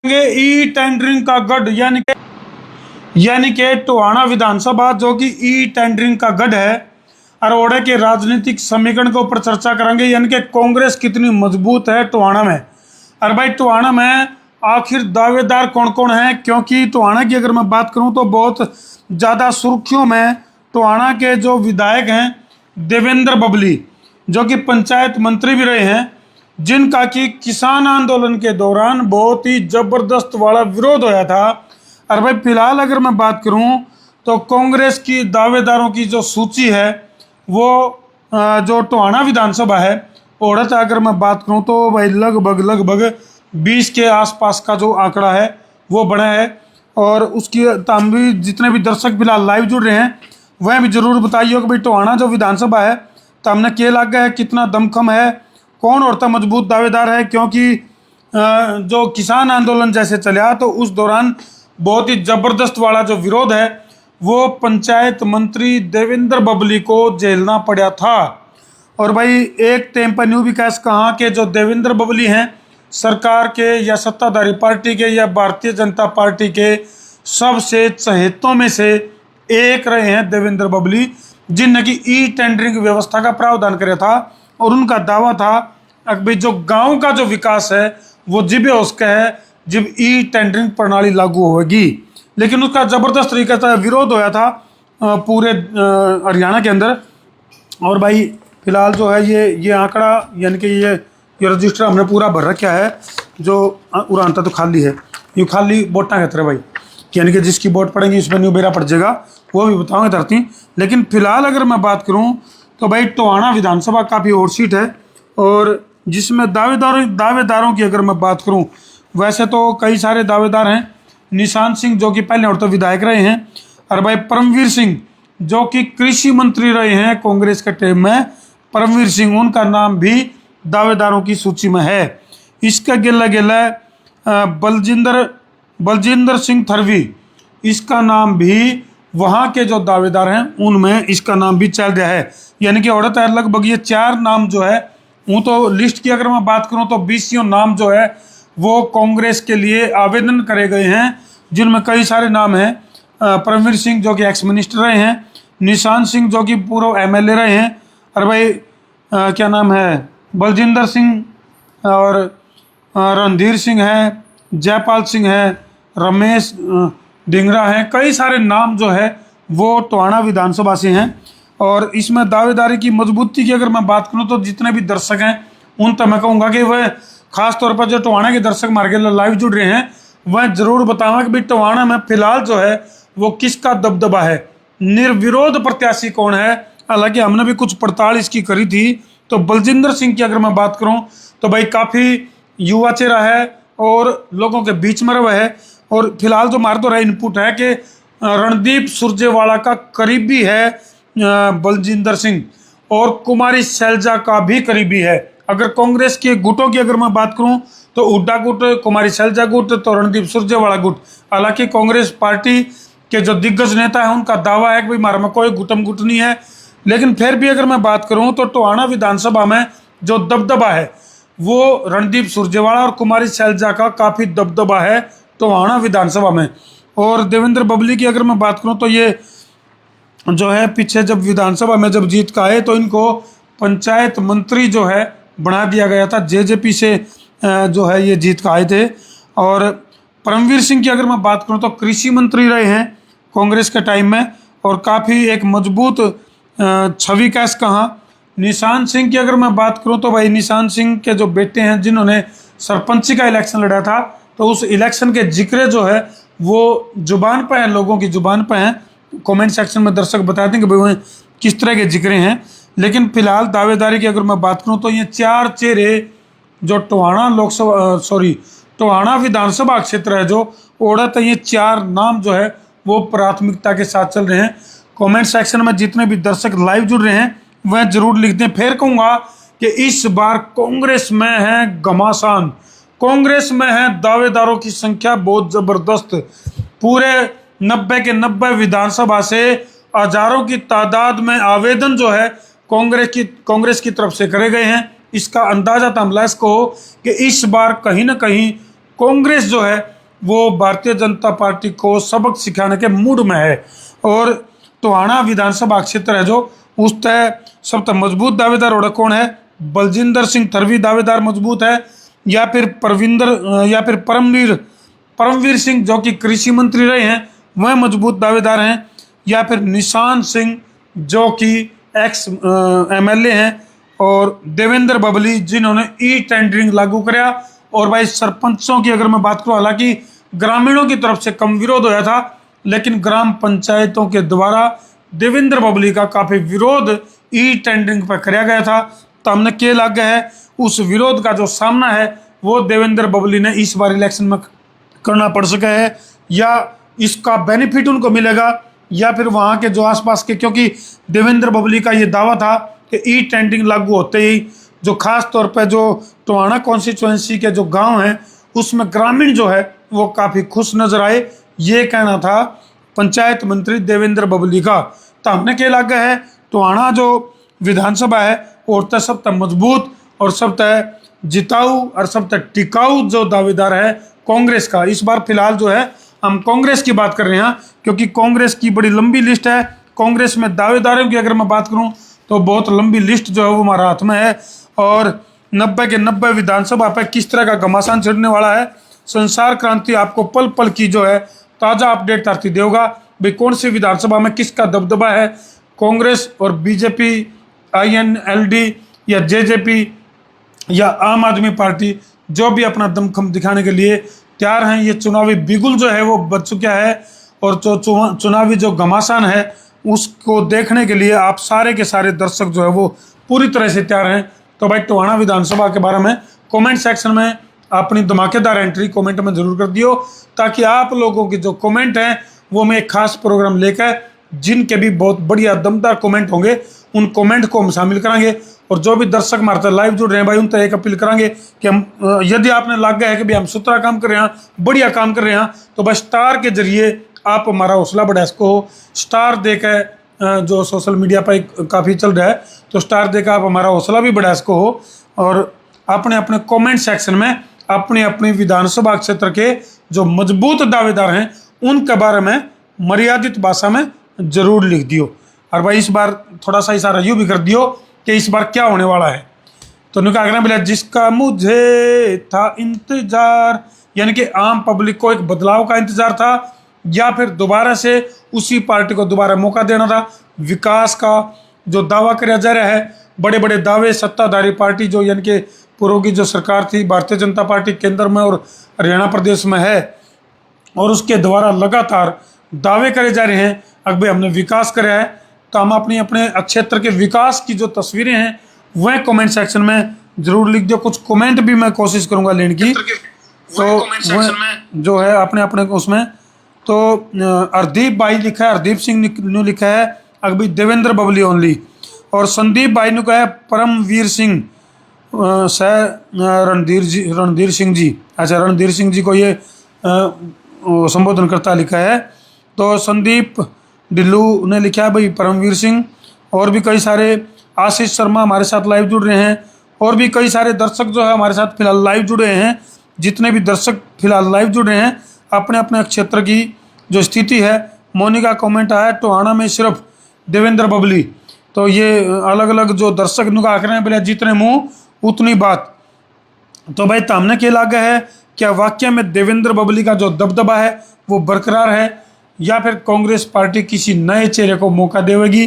E tendering का गढ़ यानी कि टोहाना विधानसभा जो कि ई टेंडरिंग का गढ़ है। अरोड़ा के राजनीतिक समीकरण के ऊपर चर्चा करेंगे, यानी कि कांग्रेस कितनी मजबूत है टोहाना में। और भाई टोहाना में आखिर दावेदार कौन कौन है, क्योंकि टोहाना की अगर मैं बात करूं तो बहुत ज़्यादा सुर्खियों में टोहाना के जो विधायक हैं देवेंद्र बबली, जो कि पंचायत मंत्री भी रहे हैं, जिनका कि किसान आंदोलन के दौरान बहुत ही जबरदस्त वाला विरोध होया था। और भाई फिलहाल अगर मैं बात करूं तो कांग्रेस की दावेदारों की जो सूची है वो जो टोहाना विधानसभा है औड़त अगर मैं बात करूं तो भाई लगभग 20 के आसपास का जो आंकड़ा है वो बना है। और उसकी तम भी जितने भी दर्शक फिलहाल लाइव जुड़ रहे हैं वह भी जरूर बताइए कि भाई टोहाना जो विधानसभा है तो हमने क्या लग है, कितना दमखम है, कौन औरता मजबूत दावेदार है। क्योंकि जो किसान आंदोलन जैसे चला तो उस दौरान बहुत ही जबरदस्त वाला जो विरोध है वो पंचायत मंत्री देवेंद्र बबली को झेलना पड़ा था। और भाई एक टेम्पा न्यू भी कैसे कहा कि जो देवेंद्र बबली हैं सरकार के या सत्ताधारी पार्टी के या भारतीय जनता पार्टी के सबसे चहेतों में से एक रहे हैं देवेंद्र बबली, जिनने की ई टेंडरिंग व्यवस्था का प्रावधान किया था। और उनका दावा था कि जो गांव का जो विकास है वो जब उसका है जब ई टेंडरिंग प्रणाली लागू होगी। लेकिन उसका जबरदस्त तरीके से विरोध होया था पूरे हरियाणा के अंदर। और भाई फिलहाल जो है ये आंकड़ा यानी कि ये रजिस्टर हमने पूरा भर रखा है, जो उड़ानता तो खाली है, ये खाली वोटा कहते हैं भाई, यानी कि जिसकी वोट पड़ेंगी उसमें न्यू बेरा पड़ जाएगा, वो भी बताऊंगे धरती। लेकिन फिलहाल अगर मैं बात करूं तो भाई टोहाना विधानसभा काफ़ी और सीट है और जिसमें दावेदारों की अगर मैं बात करूं वैसे तो कई सारे दावेदार हैं। निशान सिंह जो कि पहले और तो विधायक रहे हैं, और भाई परमवीर सिंह जो कि कृषि मंत्री रहे हैं कांग्रेस के टाइम में, परमवीर सिंह उनका नाम भी दावेदारों की सूची में है। इसका गिला बलजिंदर सिंह थरवी, इसका नाम भी वहाँ के जो दावेदार हैं उनमें इसका नाम भी चल रहा है। यानी कि औरत है लगभग ये 4 नाम जो है वो तो लिस्ट की अगर मैं बात करूँ तो 20 नाम जो है वो कांग्रेस के लिए आवेदन करे गए हैं, जिनमें कई सारे नाम हैं। परमवीर सिंह जो कि एक्स मिनिस्टर रहे हैं, निशान सिंह जो कि पूर्व एमएलए रहे हैं, और भाई क्या नाम है बलजिंदर सिंह और रणधीर सिंह है, जयपाल सिंह है, रमेश डिंगरा हैं, कई सारे नाम जो है वो टोहाना विधानसभा से हैं। और इसमें दावेदारी की मजबूती की अगर मैं बात करूं तो जितने भी दर्शक हैं उन तक मैं कहूँगा कि वह खास तौर पर जो टोहाना के दर्शक मार्के लाइव जुड़ रहे हैं वह जरूर बताऊंगा कि भाई टोहाना में फिलहाल जो है वो किसका दबदबा है, निर्विरोध प्रत्याशी कौन है। हालांकि हमने भी कुछ पड़ताल इसकी करी थी तो बलजिंदर सिंह की अगर मैं बात करूं तो भाई काफ़ी युवा चेहरा है और लोगों के बीच में रहा है। और फिलहाल जो हमारा तो रहा इनपुट है कि रणदीप सुरजेवाला का करीबी है बलजिंदर सिंह, और कुमारी शैलजा का भी करीबी है। अगर कांग्रेस के गुटों की अगर मैं बात करूं तो हुड्डा गुट, कुमारी शैलजा गुट, तो रणदीप सुरजेवाला गुट। हालांकि कांग्रेस पार्टी के जो दिग्गज नेता हैं उनका दावा है कि भाई हमारे में कोई गुटम गुट नहीं है। लेकिन फिर भी अगर मैं बात करूं तो टोहाना विधानसभा में जो दबदबा है वो रणदीप सुरजेवाला और कुमारी शैलजा का काफ़ी दबदबा है टोहाना विधानसभा में। और देवेंद्र बबली की अगर मैं बात करूं तो ये जो है पीछे जब विधानसभा में जब जीत का आए तो इनको पंचायत मंत्री जो है बना दिया गया था, जेजेपी से जो है ये जीत का आए थे। और परमवीर सिंह की अगर मैं बात करूं तो कृषि मंत्री रहे हैं कांग्रेस के टाइम में और काफ़ी एक मजबूत छवि कैस कहा। निशान सिंह की अगर मैं बात करूं तो भाई निशान सिंह के जो बेटे हैं जिन्होंने सरपंची का इलेक्शन लड़ा था तो उस इलेक्शन के जिक्र जो है वो जुबान पर है, लोगों की जुबान पर हैं। कमेंट सेक्शन में दर्शक बता दें कि भाई वह किस तरह के जिक्र हैं। लेकिन फिलहाल दावेदारी की अगर मैं बात करूं तो ये 4 चेहरे जो टोहाना विधानसभा क्षेत्र है जो औरत है, ये 4 नाम जो है वो प्राथमिकता के साथ चल रहे हैं। कमेंट सेक्शन में जितने भी दर्शक लाइव जुड़ रहे हैं वह जरूर लिख दें। फिर कहूँगा कि इस बार कांग्रेस में है घमासान, कांग्रेस में है दावेदारों की संख्या बहुत जबरदस्त। पूरे 90 के 90 विधानसभा से हजारों की तादाद में आवेदन जो है कांग्रेस की तरफ से करे गए हैं। इसका अंदाजा था हमला इसको कि इस बार कहीं ना कहीं कांग्रेस जो है वो भारतीय जनता पार्टी को सबक सिखाने के मूड में है। और टोहाना विधानसभा क्षेत्र है जो उस तय सबसे मजबूत दावेदार और कौन है? बलजिंदर सिंह थरवी दावेदार मजबूत है, या फिर परमवीर सिंह जो कि कृषि मंत्री रहे हैं वह मजबूत दावेदार हैं, या फिर निशान सिंह जो कि एक्स MLA हैं, और देवेंद्र बबली जिन्होंने ई टेंडरिंग लागू कराया। और भाई सरपंचों की अगर मैं बात करूं, हालांकि ग्रामीणों की तरफ से कम विरोध होया था, लेकिन ग्राम पंचायतों के द्वारा देवेंद्र बबली का काफी विरोध ई टेंडरिंग पर कराया गया था। तो हमने क्या लग गया है, उस विरोध का जो सामना है वो देवेंद्र बबली ने इस बार इलेक्शन में करना पड़ सका है, या इसका बेनिफिट उनको मिलेगा, या फिर वहाँ के जो आसपास के, क्योंकि देवेंद्र बबली का ये दावा था कि ई टेंडरिंग लागू होते ही जो खास तौर पर जो टोहाना कॉन्स्टिट्यूएंसी के जो गांव हैं उसमें ग्रामीण जो है वो काफ़ी खुश नजर आए, ये कहना था पंचायत मंत्री देवेंद्र बबली का। तो हमने क्या लगा है, टोहाना जो विधानसभा है और तो सब तक मजबूत और सब तक जिताऊ और सब तक टिकाऊ जो दावेदार है कांग्रेस का। इस बार फिलहाल जो है हम कांग्रेस की बात कर रहे हैं, क्योंकि कांग्रेस की बड़ी लंबी लिस्ट है। कांग्रेस में दावेदारों की अगर मैं बात करूं तो बहुत लंबी लिस्ट जो है वो हमारा हाथ में है, और 90 के 90 विधानसभा पर किस तरह का घमासान चढ़ने वाला है। संसार क्रांति आपको पल पल की जो है ताज़ा अपडेट आती देगा भाई कौन सी विधानसभा में किसका दबदबा है। कांग्रेस और बीजेपी, INLD या JJP या आम आदमी पार्टी जो भी अपना दमखम दिखाने के लिए तैयार हैं। ये चुनावी बिगुल जो है वो बच चुका है, और जो चुनावी जो घमासान है उसको देखने के लिए आप सारे के सारे दर्शक जो है वो पूरी तरह से तैयार हैं। तो भाई टोहाना विधानसभा के बारे में कमेंट सेक्शन में अपनी धमाकेदार एंट्री कमेंट में जरूर कर दियो, ताकि आप लोगों की जो कमेंट हैं वो मैं एक खास प्रोग्राम लेकर, जिनके भी बहुत बढ़िया दमदार कमेंट होंगे उन कमेंट को हम शामिल करेंगे। और जो भी दर्शक हमारे साथ लाइव जुड़ रहे हैं भाई, उन तक एक अपील करेंगे कि हम यदि आपने लग गया है कि भाई हम सुथरा काम कर रहे हैं, बढ़िया काम कर रहे हैं, तो बस स्टार के जरिए आप हमारा हौसला बढ़ा सको। स्टार देकर जो सोशल मीडिया पर काफ़ी चल रहा है, तो स्टार देकर आप हमारा हौसला भी बढ़ा सको हो। और अपने अपने कमेंट सेक्शन में अपने अपने विधानसभा क्षेत्र के जो मजबूत दावेदार हैं उनके बारे में मर्यादित भाषा में जरूर लिख दियो। और भाई इस बार थोड़ा सा इशारा यूँ भी कर दियो कि इस बार क्या होने वाला है। तो उन्होंने कहा बोला जिसका मुझे था इंतजार, यानी कि आम पब्लिक को एक बदलाव का इंतजार था, या फिर दोबारा से उसी पार्टी को दोबारा मौका देना था। विकास का जो दावा किया जा रहा है, बड़े बड़े दावे सत्ताधारी पार्टी जो यानी कि पूर्व की जो सरकार थी भारतीय जनता पार्टी केंद्र में और हरियाणा प्रदेश में है, और उसके द्वारा लगातार दावे करे जा रहे हैं अब भाई हमने विकास करा है। तो हम अपने अपने क्षेत्र के विकास की जो तस्वीरें हैं वह कमेंट सेक्शन में जरूर लिख दो। कुछ कमेंट भी मैं कोशिश करूंगा लेने की, तो वह जो है अपने अपने उसमें। तो हरदीप भाई लिखा है, हरदीप सिंह ने लिखा है अभी देवेंद्र बबली ओनली, और संदीप भाई ने कहा है परमवीर सिंह रणधीर सिंह जी। अच्छा, रणधीर सिंह जी को ये संबोधन करता लिखा है। तो संदीप डिल्लू ने लिखा है भाई परमवीर सिंह, और भी कई सारे आशीष शर्मा हमारे साथ लाइव जुड़ रहे हैं, और भी कई सारे दर्शक जो है हमारे साथ फिलहाल लाइव जुड़े हैं। जितने भी दर्शक फिलहाल लाइव जुड़ रहे हैं अपने अपने क्षेत्र की जो स्थिति है। मोनिका कमेंट आया टोहाना में सिर्फ देवेंद्र बबली, तो ये अलग अलग जो दर्शक नुका रहे हैं बोले जितने मुंह उतनी बात। तो भाई सामने क्या लगा है, क्या वाकई में देवेंद्र बबली का जो दबदबा है वो बरकरार है, या फिर कांग्रेस पार्टी किसी नए चेहरे को मौका देगी?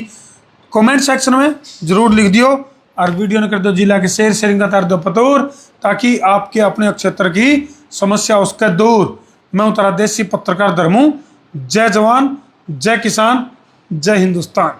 कमेंट सेक्शन में जरूर लिख दियो, और वीडियो ने कर दो जिला के शेयरिंग का तार दो पतोर, ताकि आपके अपने क्षेत्र की समस्या उसका दूर। मैं उतरा देसी पत्रकार धर्मू। जय जवान, जय किसान, जय हिंदुस्तान।